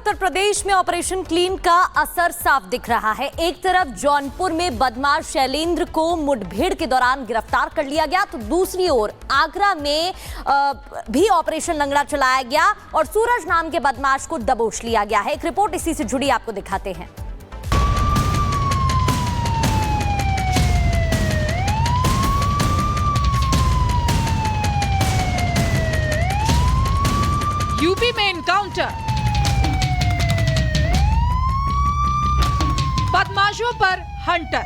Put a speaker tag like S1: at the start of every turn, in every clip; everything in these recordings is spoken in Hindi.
S1: उत्तर प्रदेश में ऑपरेशन क्लीन का असर साफ दिख रहा है। एक तरफ जौनपुर में बदमाश शैलेंद्र को मुठभेड़ के दौरान गिरफ्तार कर लिया गया, तो दूसरी ओर आगरा में भी ऑपरेशन लंगड़ा चलाया गया और सूरज नाम के बदमाश को दबोच लिया गया है। एक रिपोर्ट इसी से जुड़ी आपको दिखाते हैं।
S2: यूपी में एनकाउंटर, बदमाशों पर हंटर।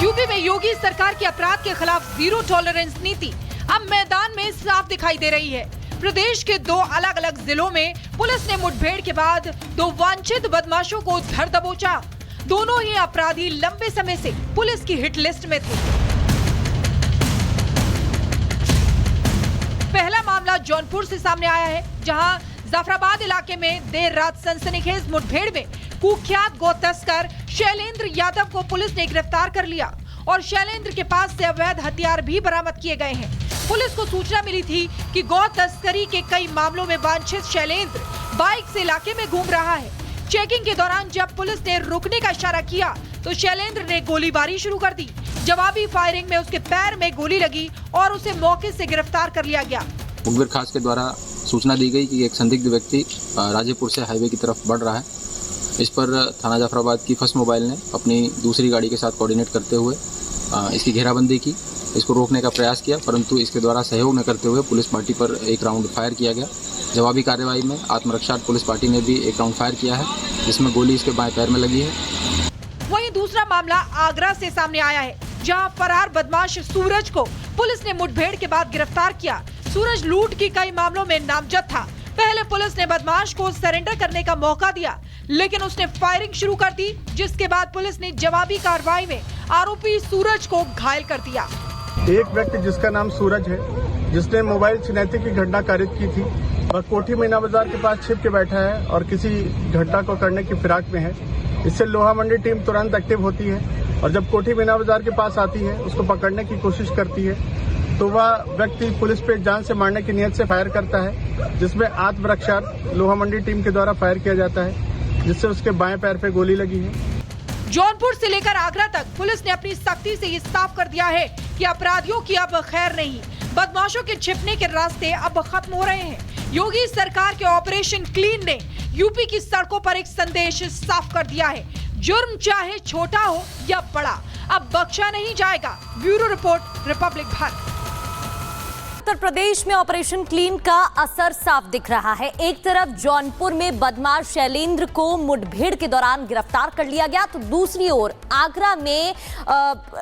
S2: यूपी में योगी सरकार की अपराध के खिलाफ जीरो टॉलरेंस नीति अब मैदान में साफ दिखाई दे रही है। प्रदेश के दो अलग अलग जिलों में पुलिस ने मुठभेड़ के बाद दो वांछित बदमाशों को धर दबोचा। दोनों ही अपराधी लंबे समय से पुलिस की हिट लिस्ट में थे। पहला मामला जौनपुर से सामने आया है, जहां जाफराबाद इलाके में देर रात सनसनीखेज मुठभेड़ में कुख्यात गौ तस्कर शैलेंद्र यादव को पुलिस ने गिरफ्तार कर लिया और शैलेंद्र के पास से अवैध हथियार भी बरामद किए गए हैं। पुलिस को सूचना मिली थी कि गौ तस्करी के कई मामलों में वांछित शैलेंद्र बाइक से इलाके में घूम रहा है। चेकिंग के दौरान जब पुलिस ने रुकने का इशारा किया तो शैलेंद्र ने गोलीबारी शुरू कर दी। जवाबी फायरिंग में उसके पैर में गोली लगी और उसे मौके से गिरफ्तार कर लिया गया।
S3: मुखबिर खास के द्वारा सूचना दी गई कि एक संदिग्ध व्यक्ति राजेपुर से हाईवे की तरफ बढ़ रहा है। इस पर थाना जाफराबाद की फर्स्ट मोबाइल ने अपनी दूसरी गाड़ी के साथ कोऑर्डिनेट करते हुए इसकी घेराबंदी की, इसको रोकने का प्रयास किया, परंतु इसके द्वारा सहयोग न करते हुए पुलिस पार्टी पर एक राउंड फायर किया गया। जवाबी कार्रवाई में आत्मरक्षा पुलिस पार्टी ने भी एक राउंड फायर किया है, जिसमें गोली इसके बाएं पैर में लगी है।
S2: वहीं दूसरा मामला आगरा से सामने आया है, जहां फरार बदमाश सूरज को पुलिस ने मुठभेड़ के बाद गिरफ्तार किया। सूरज लूट की कई मामलों में नामजद था। पहले पुलिस ने बदमाश को सरेंडर करने का मौका दिया, लेकिन उसने फायरिंग शुरू कर दी, जिसके बाद पुलिस ने जवाबी कार्रवाई में आरोपी सूरज को घायल कर दिया।
S4: एक व्यक्ति जिसका नाम सूरज है, जिसने मोबाइल छिनैती की घटना कारित की थी और कोठी मीना बाजार के पास छिप के बैठा है और किसी घटना को करने की फिराक में है। इससे लोहा मंडी टीम तुरंत एक्टिव होती है और जब कोठी मीना बाजार के पास आती है, उसको पकड़ने की कोशिश करती है, तो वह व्यक्ति पुलिस पे जान से मारने की नियत से फायर करता है, जिसमें आत्मरक्षा लोहा मंडी टीम के द्वारा फायर किया जाता है, जिससे उसके बाएं पैर पे गोली लगी है।
S2: जौनपुर से लेकर आगरा तक पुलिस ने अपनी सख्ती से ये साफ कर दिया है कि अपराधियों की अब खैर नहीं। बदमाशों के छिपने के रास्ते अब खत्म हो रहे हैं। योगी सरकार के ऑपरेशन क्लीन ने यूपी की सड़कों पर एक संदेश साफ कर दिया है, जुर्म चाहे छोटा हो या बड़ा, अब बख्शा नहीं जाएगा। Bureau report, Republic Bharat.
S1: Uttar Pradesh में ऑपरेशन क्लीन का असर साफ दिख रहा है। एक तरफ जौनपुर में बदमाश शैलेंद्र को मुठभेड़ के दौरान गिरफ्तार कर लिया गया, तो दूसरी ओर आगरा में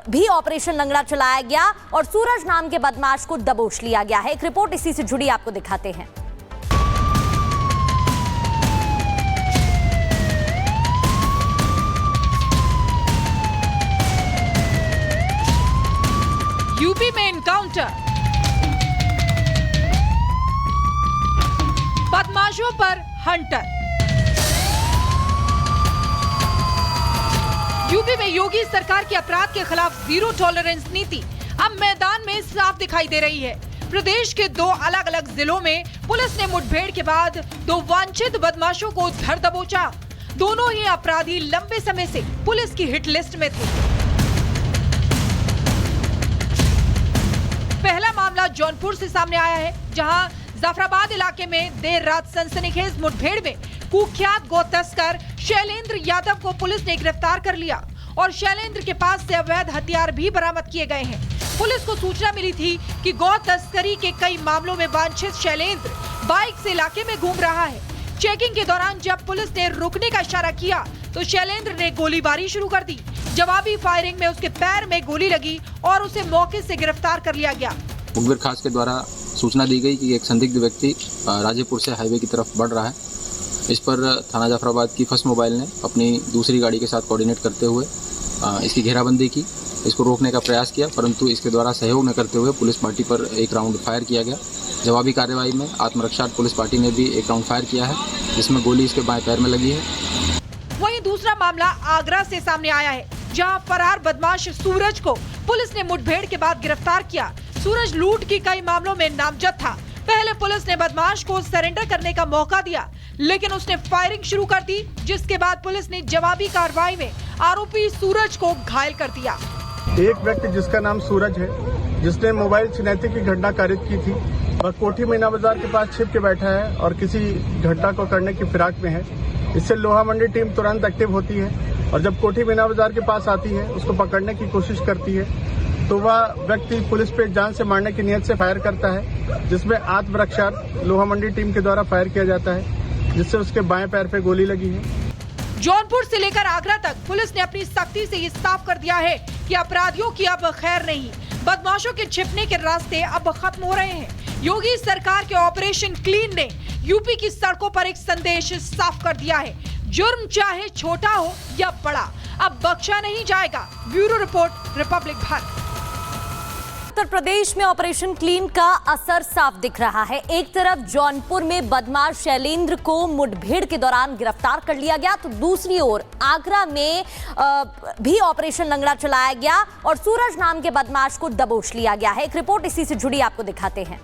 S1: भी ऑपरेशन लंगड़ा चलाया गया और सूरज नाम के बदमाश को दबोच लिया गया है। एक रिपोर्ट इसी से जुड़ी आपको दिखाते हैं।
S2: यूपी में एनकाउंटर, बदमाशों पर हंटर। यूपी में योगी सरकार की अपराध के खिलाफ जीरो टॉलरेंस नीति अब मैदान में साफ दिखाई दे रही है। प्रदेश के दो अलग अलग जिलों में पुलिस ने मुठभेड़ के बाद दो वांछित बदमाशों को धर दबोचा। दोनों ही अपराधी लंबे समय से पुलिस की हिट लिस्ट में थे। पहला मामला जौनपुर से सामने आया है, जहां जाफराबाद इलाके में देर रात सनसनीखेज मुठभेड़ में कुख्यात गौ तस्कर शैलेंद्र यादव को पुलिस ने गिरफ्तार कर लिया और शैलेंद्र के पास से अवैध हथियार भी बरामद किए गए हैं। पुलिस को सूचना मिली थी कि गौ तस्करी के कई मामलों में वांछित शैलेंद्र बाइक से इलाके में घूम रहा है। चेकिंग के दौरान जब पुलिस ने रुकने का इशारा किया तो शैलेंद्र ने गोलीबारी शुरू कर दी। जवाबी फायरिंग में उसके पैर में गोली लगी और उसे मौके से गिरफ्तार कर लिया गया।
S3: मुखबिर खास के द्वारा सूचना दी गई कि एक संदिग्ध व्यक्ति राजेपुर से हाईवे की तरफ बढ़ रहा है। इस पर थाना जाफराबाद की फर्स्ट मोबाइल ने अपनी दूसरी गाड़ी के साथ कोऑर्डिनेट करते हुए इसकी घेराबंदी की, इसको रोकने का प्रयास किया, परंतु इसके द्वारा सहयोग न करते हुए पुलिस पार्टी पर एक राउंड फायर किया गया। जवाबी कार्रवाई में आत्मरक्षा पुलिस पार्टी ने भी एक राउंड फायर किया है, जिसमें गोली इसके बाएं पैर में लगी है।
S2: वहीं दूसरा मामला आगरा से सामने आया है, जहां फरार बदमाश सूरज को पुलिस ने मुठभेड़ के बाद गिरफ्तार किया। सूरज लूट की कई मामलों में नामजद था। पहले पुलिस ने बदमाश को सरेंडर करने का मौका दिया, लेकिन उसने फायरिंग शुरू कर दी, जिसके बाद पुलिस ने जवाबी कार्रवाई में आरोपी सूरज को घायल कर दिया।
S4: एक व्यक्ति जिसका नाम सूरज है, जिसने मोबाइल छिनैती की घटना कारित की थी, वह कोठी मीना बाजार के पास छिप के बैठा है और किसी घटना को करने की फिराक में है। इससे लोहा मंडी टीम तुरंत एक्टिव होती है और जब कोठी मीना बाजार के पास आती है, उसको पकड़ने की कोशिश करती है, तो वह व्यक्ति पुलिस पे जान से मारने की नियत से फायर करता है, जिसमें आत्मरक्षार्थ लोहा मंडी टीम के द्वारा फायर किया जाता है, जिससे उसके बाएं पैर पे गोली लगी है।
S2: जौनपुर से लेकर आगरा तक पुलिस ने अपनी सख्ती से ये साफ कर दिया है कि अपराधियों की अब खैर नहीं, बदमाशों के छिपने के रास्ते अब खत्म हो रहे हैं। योगी सरकार के ऑपरेशन क्लीन ने यूपी की सड़कों पर एक संदेश साफ कर दिया है, जुर्म चाहे छोटा हो या बड़ा, अब बख्शा नहीं जाएगा। Bureau report, Republic Bharat.
S1: Uttar Pradesh में ऑपरेशन क्लीन का असर साफ दिख रहा है। एक तरफ जौनपुर में बदमाश शैलेंद्र को मुठभेड़ के दौरान गिरफ्तार कर लिया गया, तो दूसरी ओर आगरा में भी ऑपरेशन लंगड़ा चलाया गया और सूरज नाम के बदमाश को दबोच लिया गया है। एक रिपोर्ट इसी से जुड़ी आपको दिखाते हैं।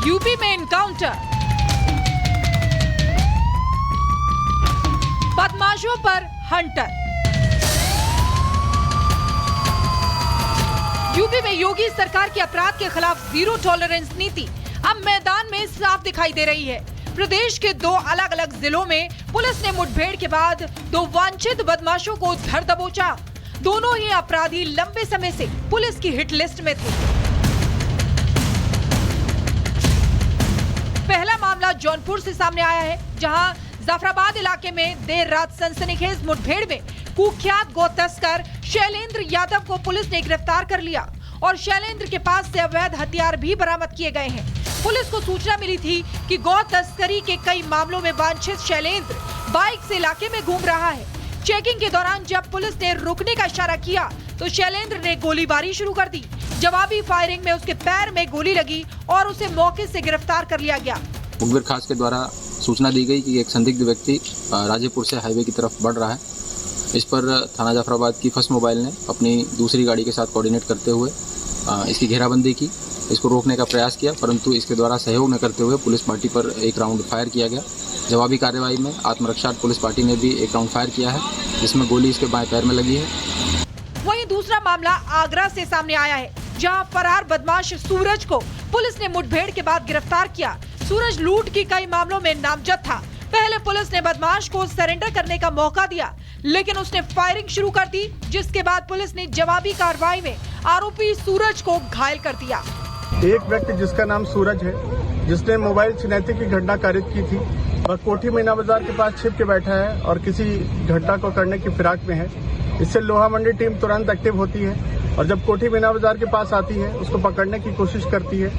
S2: यूपी में एनकाउंटर, बदमाशों पर हंटर। यूपी में योगी सरकार की अपराध के खिलाफ जीरो टॉलरेंस नीति अब मैदान में साफ दिखाई दे रही है। प्रदेश के 2 अलग अलग जिलों में पुलिस ने मुठभेड़ के बाद 2 वांछित बदमाशों को धर दबोचा। दोनों ही अपराधी लंबे समय से पुलिस की हिट लिस्ट में थे। पहला मामला जौनपुर से सामने आया है, जहां जाफराबाद इलाके में देर रात सनसनीखेज मुठभेड़ में कुख्यात गो तस्कर शैलेंद्र यादव को पुलिस ने गिरफ्तार कर लिया और शैलेंद्र के पास से अवैध हथियार भी बरामद किए गए हैं। पुलिस को सूचना मिली थी कि गौ तस्करी के कई मामलों में वांछित शैलेंद्र बाइक से इलाके में घूम रहा है। चेकिंग के दौरान जब पुलिस ने रुकने का इशारा किया, तो शैलेंद्र ने गोलीबारी शुरू कर दी। जवाबी फायरिंग में उसके पैर में गोली लगी और उसे मौके से गिरफ्तार कर लिया गया।
S3: मुखबिर खास के द्वारा सूचना दी गई कि एक संदिग्ध व्यक्ति राजेपुर से हाईवे की तरफ बढ़ रहा है। इस पर थाना जाफराबाद की फर्स्ट मोबाइल ने अपनी दूसरी गाड़ी के साथ कोऑर्डिनेट करते हुए इसकी घेराबंदी की, इसको रोकने का प्रयास किया, परंतु इसके द्वारा सहयोग न करते हुए पुलिस पार्टी पर एक राउंड फायर किया गया। जवाबी कार्रवाई में आत्मरक्षार्थ पुलिस पार्टी ने भी एक राउंड फायर किया है, जिसमें गोली इसके बाएं पैर में लगी है।
S2: वहीं दूसरा मामला आगरा से सामने आया है, जहां फरार बदमाश सूरज को पुलिस ने मुठभेड़ के बाद गिरफ्तार किया। सूरज लूट की कई मामलों में नामजद था। पहले पुलिस ने बदमाश को सरेंडर करने का मौका दिया, लेकिन उसने फायरिंग शुरू कर दी, जिसके बाद पुलिस ने जवाबी कार्रवाई में आरोपी सूरज को घायल कर दिया।
S4: एक व्यक्ति जिसका नाम सूरज है, जिसने मोबाइल छिनैती की घटना कारित की थी, वह कोठी मीना बाजार के पास छिप के बैठा है और किसी घटना को करने की फिराक में है। इससे लोहा मंडी टीम तुरंत एक्टिव होती है और जब कोठी मीना बाजार के पास आती है, उसको पकड़ने की कोशिश करती है,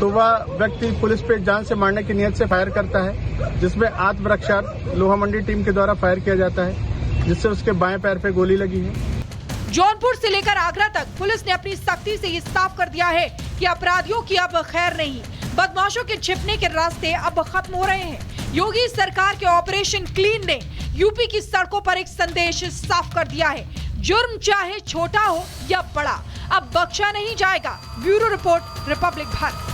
S4: तो वह व्यक्ति पुलिस पे जान से मारने की नियत से फायर करता है, जिसमें आत्मरक्षार्थ लोहा मंडी टीम के द्वारा फायर किया जाता है, जिससे उसके बाएं पैर पे गोली लगी है।
S2: जौनपुर से लेकर आगरा तक पुलिस ने अपनी सख्ती से ये साफ कर दिया है कि अपराधियों की अब खैर नहीं, बदमाशों के छिपने के रास्ते अब खत्म हो रहे हैं। योगी सरकार के ऑपरेशन क्लीन ने यूपी की सड़कों पर एक संदेश साफ कर दिया है, जुर्म चाहे छोटा हो या बड़ा, अब बख्शा नहीं जाएगा। Bureau report, Republic Bharat.